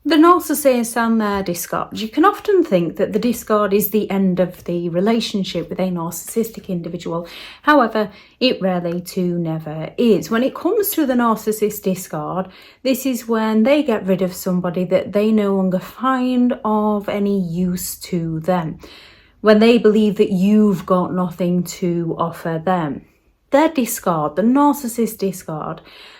The narcissist and their discard. You can often think that the discard is the end of the relationship with a narcissistic individual. However, it rarely to never is. When it comes to the narcissist discard, this is when they get rid of somebody that they no longer find of any use to them. When they believe that you've got nothing to offer them. Their discard, the narcissist discard,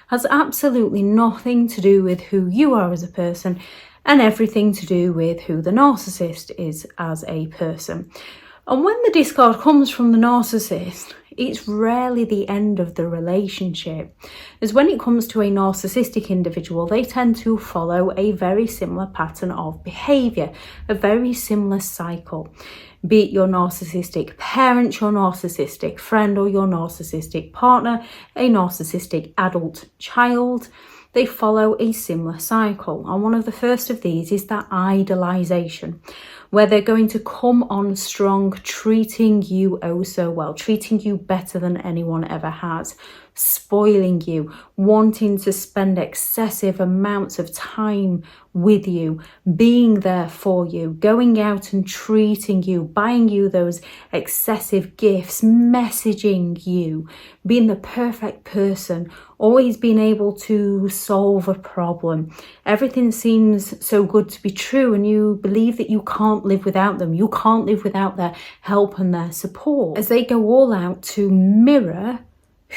has absolutely nothing to do with who you are as a person and everything to do with who the narcissist is as a person. And when the discard comes from the narcissist, it's rarely the end of the relationship. As when it comes to a narcissistic individual, they tend to follow a very similar pattern of behaviour, a very similar cycle. Be it your narcissistic parent, your narcissistic friend, or your narcissistic partner, a narcissistic adult child, they follow a similar cycle. And one of the first of these is that idolization, where they're going to come on strong, treating you oh so well, treating you better than anyone ever has, spoiling you, wanting to spend excessive amounts of time with you, being there for you, going out and treating you, buying you those excessive gifts, messaging you, being the perfect person, always being able to solve a problem. Everything seems so good to be true, and you believe that you can't live without them. You can't live without their help and their support, as they go all out to mirror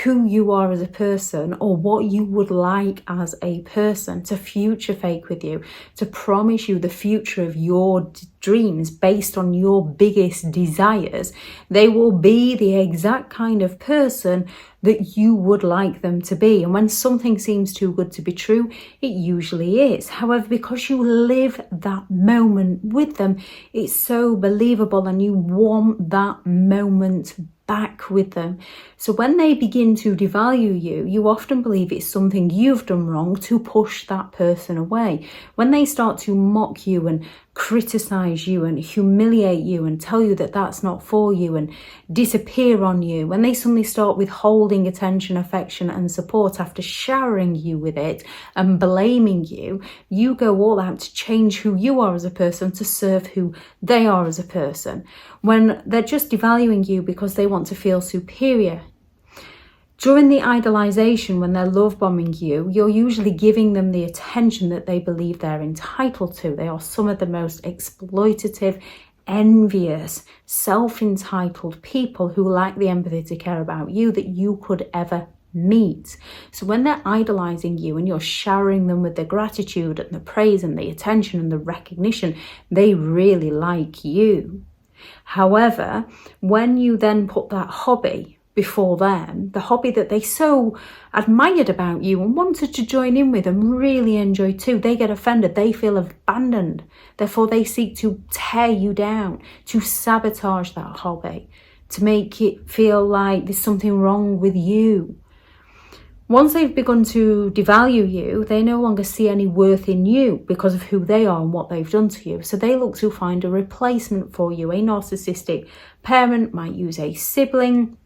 who you are as a person, or what you would like as a person, to future fake with you, to promise you the future of your dreams based on your biggest desires. They will be the exact kind of person that you would like them to be. And when something seems too good to be true, it usually is. However, because you live that moment with them, it's so believable and you want that moment back with them. So when they begin to devalue you, you often believe it's something you've done wrong to push that person away. When they start to mock you and criticize you and humiliate you and tell you that that's not for you and disappear on you, when they suddenly start withholding attention, affection and support after showering you with it and blaming you, you go all out to change who you are as a person to serve who they are as a person. When they're just devaluing you because they want to feel superior. During the idolization, when they're love bombing you, you're usually giving them the attention that they believe they're entitled to. They are some of the most exploitative, envious, self-entitled people who lack the empathy to care about you that you could ever meet. So when they're idolizing you and you're showering them with the gratitude and the praise and the attention and the recognition, they really like you. However, when you then put that hobby before them, the hobby that they so admired about you and wanted to join in with and really enjoy too, they get offended, they feel abandoned. Therefore, they seek to tear you down, to sabotage that hobby, to make it feel like there's something wrong with you. Once they've begun to devalue you, they no longer see any worth in you because of who they are and what they've done to you. So they look to find a replacement for you. A narcissistic parent might use a sibling.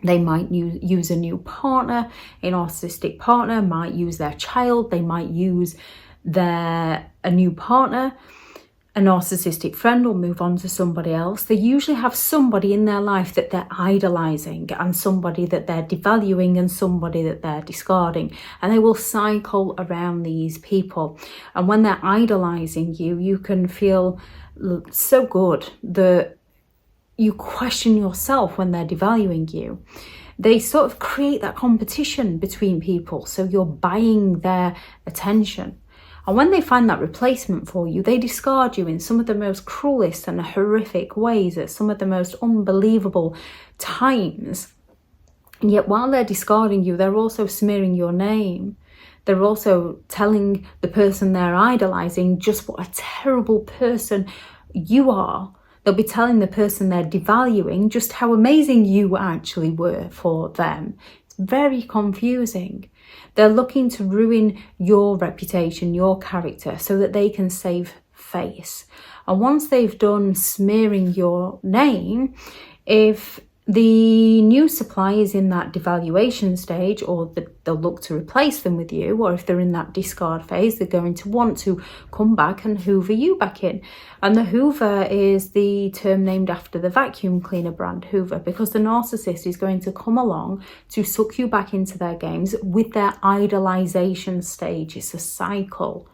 They might use a new partner. A narcissistic partner might use their child. They might use a new partner. A narcissistic friend will move on to somebody else. They usually have somebody in their life that they're idolizing and somebody that they're devaluing and somebody that they're discarding. And they will cycle around these people. And when they're idolizing you, you can feel so good that you question yourself when they're devaluing you. They sort of create that competition between people. So you're buying their attention. And when they find that replacement for you, they discard you in some of the most cruelest and horrific ways at some of the most unbelievable times. And yet while they're discarding you, they're also smearing your name. They're also telling the person they're idolizing just what a terrible person you are. They'll be telling the person they're devaluing just how amazing you actually were for them. It's very confusing. They're looking to ruin your reputation, your character, so that they can save face. And once they've done smearing your name, if the new supply is in that devaluation stage, or they'll look to replace them with you, or if they're in that discard phase, they're going to want to come back and hoover you back in. And the hoover is the term named after the vacuum cleaner brand Hoover, because the narcissist is going to come along to suck you back into their games with their idolization stage. It's a cycle,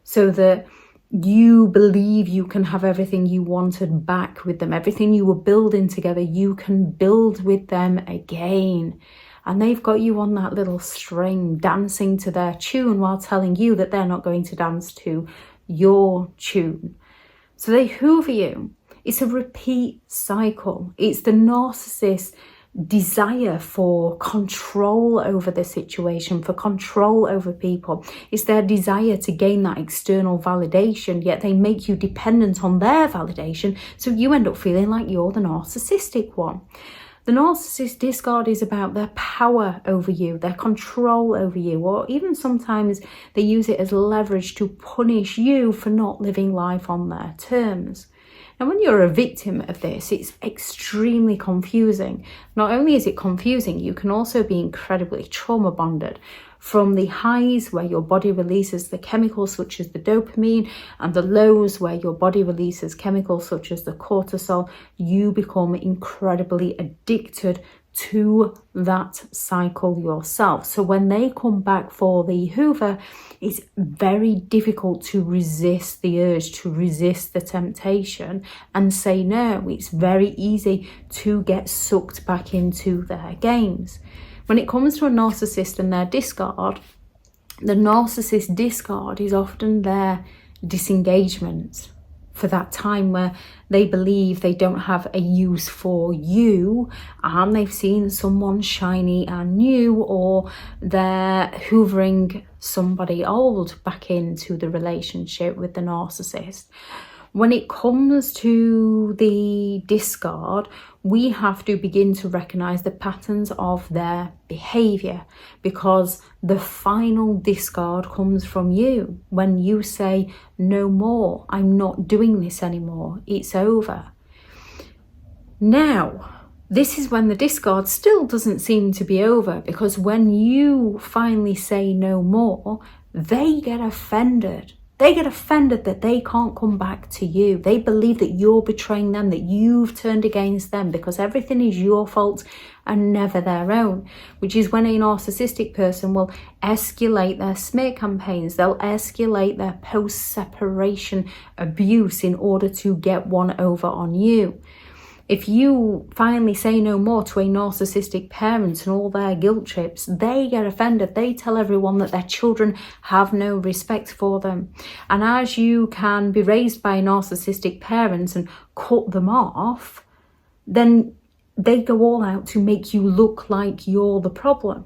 so that you believe you can have everything you wanted back with them. Everything you were building together, you can build with them again. And they've got you on that little string, dancing to their tune while telling you that they're not going to dance to your tune. So they hoover you. It's a repeat cycle. It's the narcissist desire for control over the situation, for control over people. It's their desire to gain that external validation, yet they make you dependent on their validation, so you end up feeling like you're the narcissistic one. The narcissist discard is about their power over you, their control over you, or even sometimes they use it as leverage to punish you for not living life on their terms. Now, when you're a victim of this, it's extremely confusing. Not only is it confusing, you can also be incredibly trauma bonded. From the highs where your body releases the chemicals such as the dopamine, and the lows where your body releases chemicals such as the cortisol, you become incredibly addicted to that cycle yourself. So when they come back for the hoover, it's very difficult to resist the urge, to resist the temptation and say no. It's very easy to get sucked back into their games. When it comes to a narcissist and their discard, the narcissist discard is often their disengagement for that time where they believe they don't have a use for you, and they've seen someone shiny and new, or they're hoovering somebody old back into the relationship with the narcissist. When it comes to the discard, we have to begin to recognize the patterns of their behavior, because the final discard comes from you when you say, no more, I'm not doing this anymore, it's over. Now, this is when the discard still doesn't seem to be over, because when you finally say no more, they get offended. They get offended that they can't come back to you. They believe that you're betraying them, that you've turned against them, because everything is your fault and never their own, which is when a narcissistic person will escalate their smear campaigns. They'll escalate their post-separation abuse in order to get one over on you. If you finally say no more to a narcissistic parent and all their guilt trips, they get offended. They tell everyone that their children have no respect for them. And as you can be raised by a narcissistic parent and cut them off, then they go all out to make you look like you're the problem.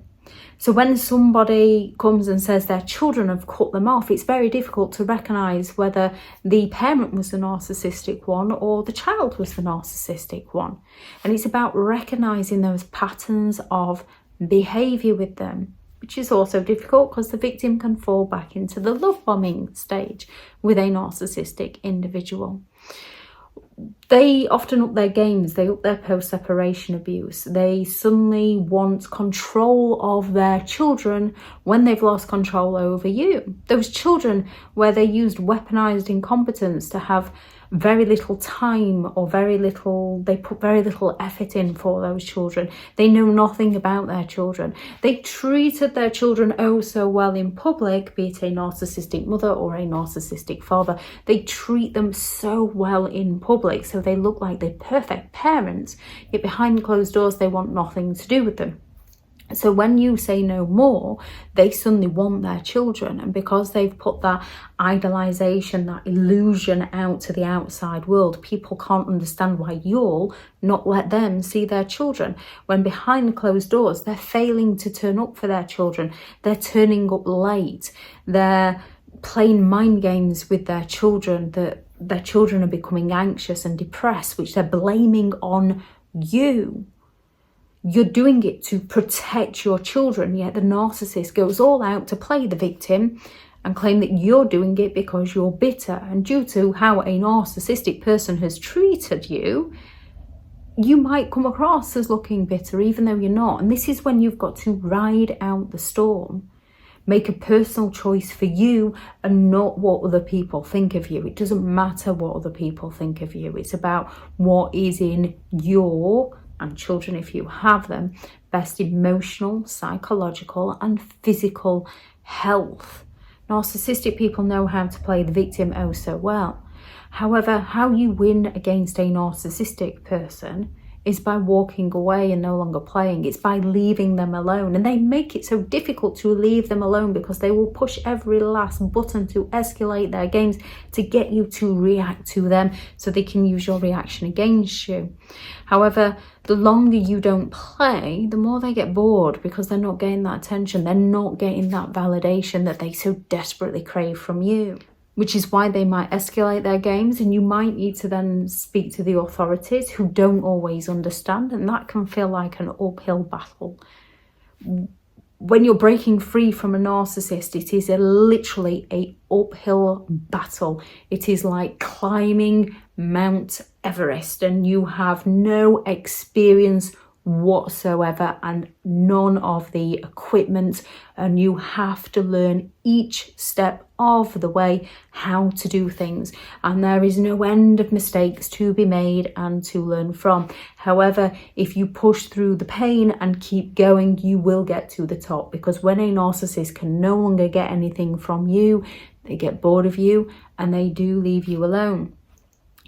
So when somebody comes and says their children have cut them off, it's very difficult to recognise whether the parent was the narcissistic one or the child was the narcissistic one. And it's about recognising those patterns of behaviour with them, which is also difficult because the victim can fall back into the love bombing stage with a narcissistic individual. They often up their games, they up their post-separation abuse. They suddenly want control of their children when they've lost control over you. Those children where they used weaponized incompetence to have very little time or they put very little effort in for those children. They know nothing about their children. They treated their children oh so well in public, be it a narcissistic mother or a narcissistic father. They treat them so well in public, so they look like the perfect parents, yet behind closed doors they want nothing to do with them. So when you say no more, they suddenly want their children, and because they've put that idolization, that illusion out to the outside world, people can't understand why you'll not let them see their children, when behind closed doors they're failing to turn up for their children. They're turning up late, they're playing mind games with their children, that their children are becoming anxious and depressed, which they're blaming on you. You're doing it to protect your children, yet the narcissist goes all out to play the victim and claim that you're doing it because you're bitter. And due to how a narcissistic person has treated you, you might come across as looking bitter even though you're not. And this is when you've got to ride out the storm. Make a personal choice for you and not what other people think of you. It doesn't matter what other people think of you. It's about what is in your, and children if you have them, best emotional, psychological and physical health. Narcissistic people know how to play the victim oh so well. However, how you win against a narcissistic person is by walking away and no longer playing. It's by leaving them alone. And they make it so difficult to leave them alone because they will push every last button to escalate their games to get you to react to them so they can use your reaction against you. However, the longer you don't play, the more they get bored because they're not getting that attention. They're not getting that validation that they so desperately crave from you, which is why they might escalate their games, and you might need to then speak to the authorities who don't always understand, and that can feel like an uphill battle. When you're breaking free from a narcissist, it is literally an uphill battle. It is like climbing Mount Everest, and you have no experience whatsoever and none of the equipment, and you have to learn each step of the way how to do things, and there is no end of mistakes to be made and to learn from. However, if you push through the pain and keep going, you will get to the top, because when a narcissist can no longer get anything from you, they get bored of you and they do leave you alone.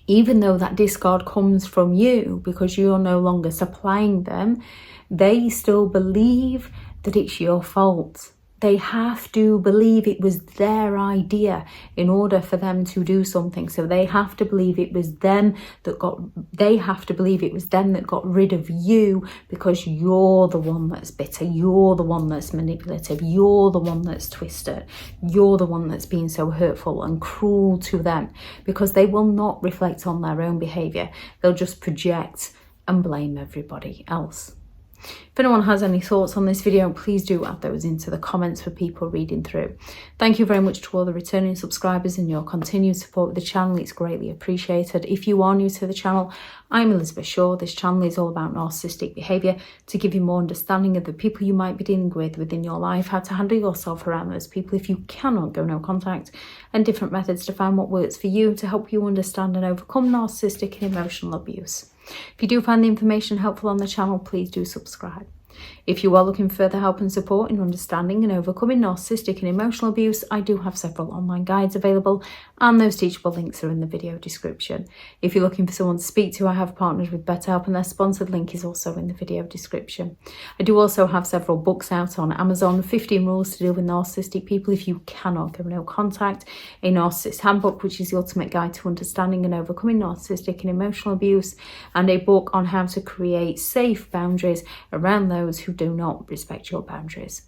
Even though that discard comes from you because you're no longer supplying them, they still believe that it's your fault. They have to believe it was their idea in order for them to do something. So they have to believe it was them that got rid of you because you're the one that's bitter. You're the one that's manipulative. You're the one that's twisted. You're the one that's being so hurtful and cruel to them, because they will not reflect on their own behavior. They'll just project and blame everybody else. If anyone has any thoughts on this video, please do add those into the comments for people reading through. Thank you very much to all the returning subscribers and your continued support of the channel. It's greatly appreciated. If you are new to the channel, I'm Elizabeth Shaw. This channel is all about narcissistic behaviour to give you more understanding of the people you might be dealing with within your life, how to handle yourself around those people if you cannot go no contact, and different methods to find what works for you to help you understand and overcome narcissistic and emotional abuse. If you do find the information helpful on the channel, please do subscribe. If you are looking for further help and support in understanding and overcoming narcissistic and emotional abuse, I do have several online guides available, and those teachable links are in the video description. If you're looking for someone to speak to, I have partnered with BetterHelp, and their sponsored link is also in the video description. I do also have several books out on Amazon: 15 Rules to Deal with Narcissistic People If You Cannot Go No Contact, a Narcissists Handbook, which is the ultimate guide to understanding and overcoming narcissistic and emotional abuse, and a book on how to create safe boundaries around those who do not respect your boundaries.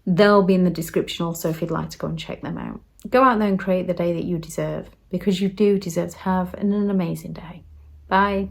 They'll be in the description also if you'd like to go and check them out. Go out there and create the day that you deserve, because you do deserve to have an amazing day. Bye.